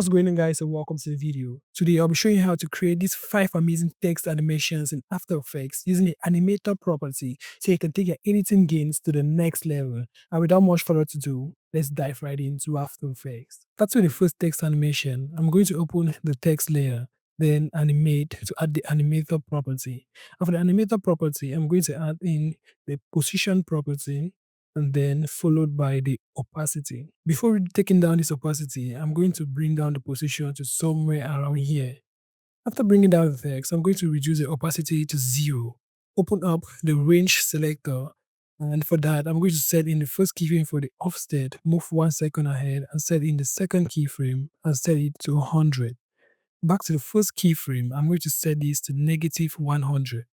What's going on, guys, and welcome to the video. Today I'll be showing you how to create these 5 amazing text animations in After Effects using the animator property so you can take your editing gains to the next level. And without much further ado, let's dive right into After Effects. Start with the first text animation. I'm going to open the text layer, then animate to add the animator property. And for the animator property, I'm going to add in the position property and then followed by the opacity. Before taking down this opacity, I'm going to bring down the position to somewhere around here. After bringing down the text, I'm going to reduce the opacity to 0. Open up the range selector, and for that, I'm going to set in the first keyframe for the offset, move 1 second ahead, and set in the second keyframe and set it to 100. Back to the first keyframe, I'm going to set this to negative 100.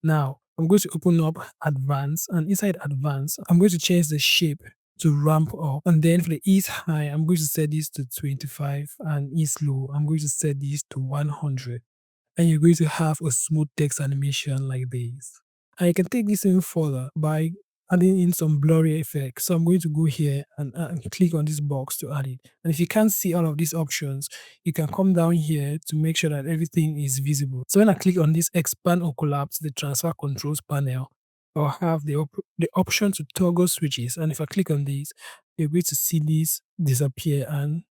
Now, I'm going to open up advanced, and inside advanced, I'm going to change the shape to ramp up. And then for the ease high, I'm going to set this to 25, and ease low, I'm going to set this to 100. And you're going to have a smooth text animation like this. And you can take this even further by adding in some blurry effects. So I'm going to go here and click on this box to add it. And if you can't see all of these options, you can come down here to make sure that everything is visible. So when I click on this expand or collapse the transfer controls panel, I'll have the option to toggle switches. And if I click on this, you're going to see this disappear and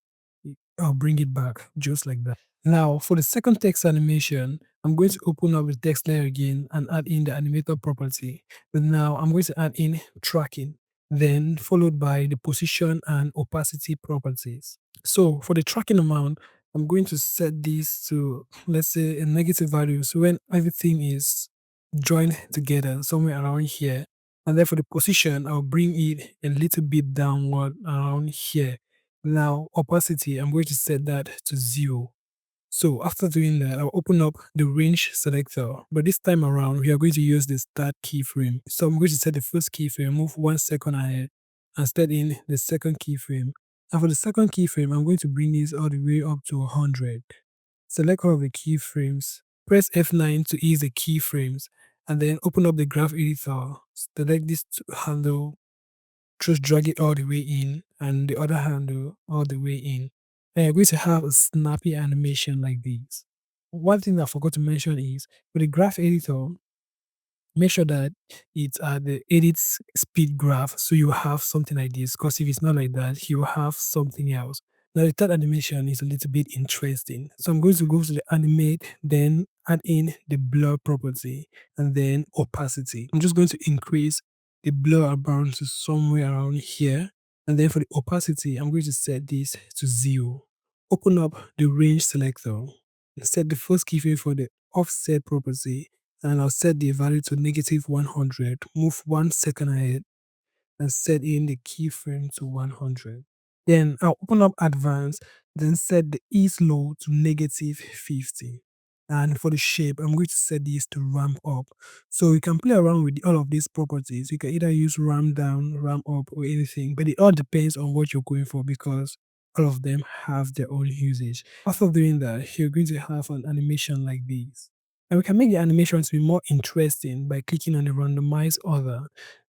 I'll bring it back just like that. Now, for the second text animation, I'm going to open up the text layer again and add in the animator property. But now I'm going to add in tracking, then followed by the position and opacity properties. So for the tracking amount, I'm going to set this to, let's say, a negative value. So when everything is joined together somewhere around here, and then for the position, I'll bring it a little bit downward around here. Now, opacity, I'm going to set that to 0. So after doing that, I'll open up the range selector. But this time around, we are going to use the start keyframe. So I'm going to set the first keyframe, move 1 second ahead, and set in the second keyframe. And for the second keyframe, I'm going to bring this all the way up to 100. Select all of the keyframes. Press F9 to ease the keyframes. And then open up the graph editor. Select this handle, just drag it all the way in, and the other handle all the way in. And you're going to have a snappy animation like this. One thing I forgot to mention is with the graph editor, make sure that it's at the edit speed graph so you have something like this, because if it's not like that, you have something else. Now the third animation is a little bit interesting. So I'm going to go to the animate, then add in the blur property and then opacity. I'm just going to increase the blur amount to somewhere around here. And then for the opacity, I'm going to set this to 0. Open up the range selector and set the first keyframe for the offset property, and I'll set the value to negative 100, move 1 second ahead, and set in the keyframe to 100. Then I'll open up advanced, then set the ease low to negative 50. And for the shape, I'm going to set this to ramp up. So you can play around with all of these properties. You can either use ramp down, ramp up, or anything, but it all depends on what you're going for because all of them have their own usage. After doing that, you're going to have an animation like this. And we can make the animation to be more interesting by clicking on the randomize other.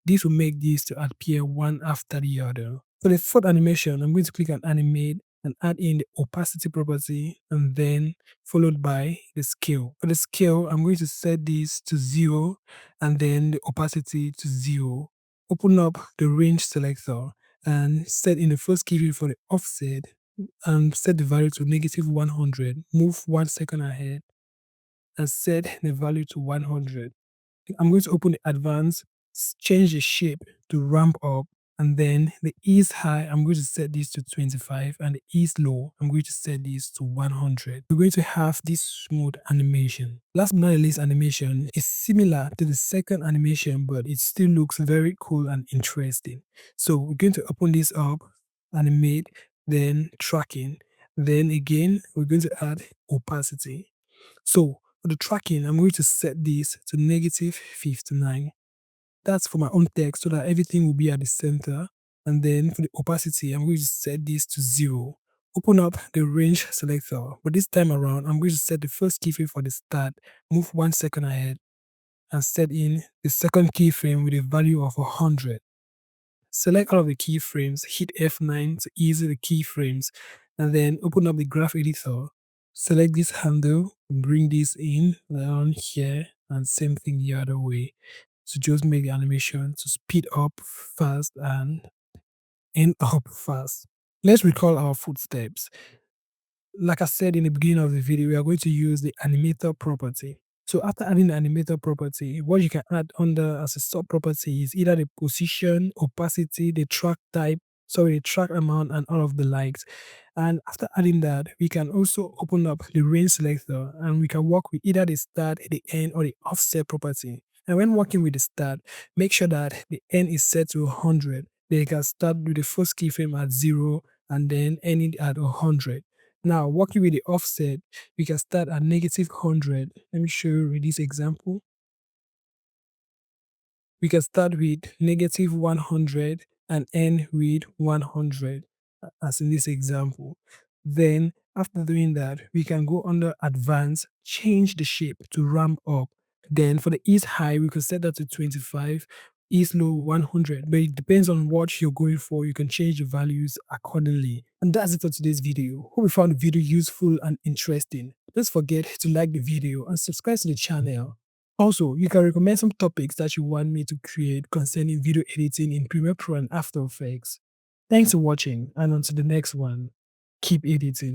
This will make these to appear one after the other. For the fourth animation, I'm going to click on animate and add in the opacity property and then followed by the scale. For the scale, I'm going to set this to 0 and then the opacity to 0. Open up the range selector and set in the first keyframe for the offset and set the value to negative 100. Move 1 second ahead and set the value to 100. I'm going to open the advanced, change the shape to ramp up, and then the ease high, I'm going to set this to 25, and the ease low, I'm going to set this to 100. We're going to have this smooth animation. Last but not least, animation is similar to the second animation, but it still looks very cool and interesting. So we're going to open this up, animate, then tracking. Then again, we're going to add opacity. So for the tracking, I'm going to set this to negative 59. That's for my own text so that everything will be at the center. And then for the opacity, I'm going to set this to 0. Open up the range selector. But this time around, I'm going to set the first keyframe for the start, move 1 second ahead, and set in the second keyframe with a value of 100. Select all of the keyframes, hit F9 to ease the keyframes, and then open up the graph editor, select this handle, bring this in down here, and same thing the other way. So just make the animation to speed up fast and end up fast. Let's recall our footsteps. Like I said in the beginning of the video, we are going to use the animator property. So after adding the animator property, what you can add under as a sub property is either the position, opacity, the track type, sorry, the track amount, and all of the likes. And after adding that, we can also open up the range selector and we can work with either the start, the end, or the offset property. And when working with the start, make sure that the end is set to 100. Then you can start with the first keyframe at 0 and then end it at 100. Now, working with the offset, we can start at -100. Let me show you with this example. We can start with -100 and end with 100, as in this example. Then, after doing that, we can go under advanced, change the shape to ramp up. Then, for the ease high, we can set that to 25, ease low 100, but it depends on what you're going for. You can change the values accordingly. And that's it for today's video. Hope you found the video useful and interesting. Don't forget to like the video and subscribe to the channel. Also, you can recommend some topics that you want me to create concerning video editing in Premiere Pro and After Effects. Thanks for watching, and until the next one, keep editing.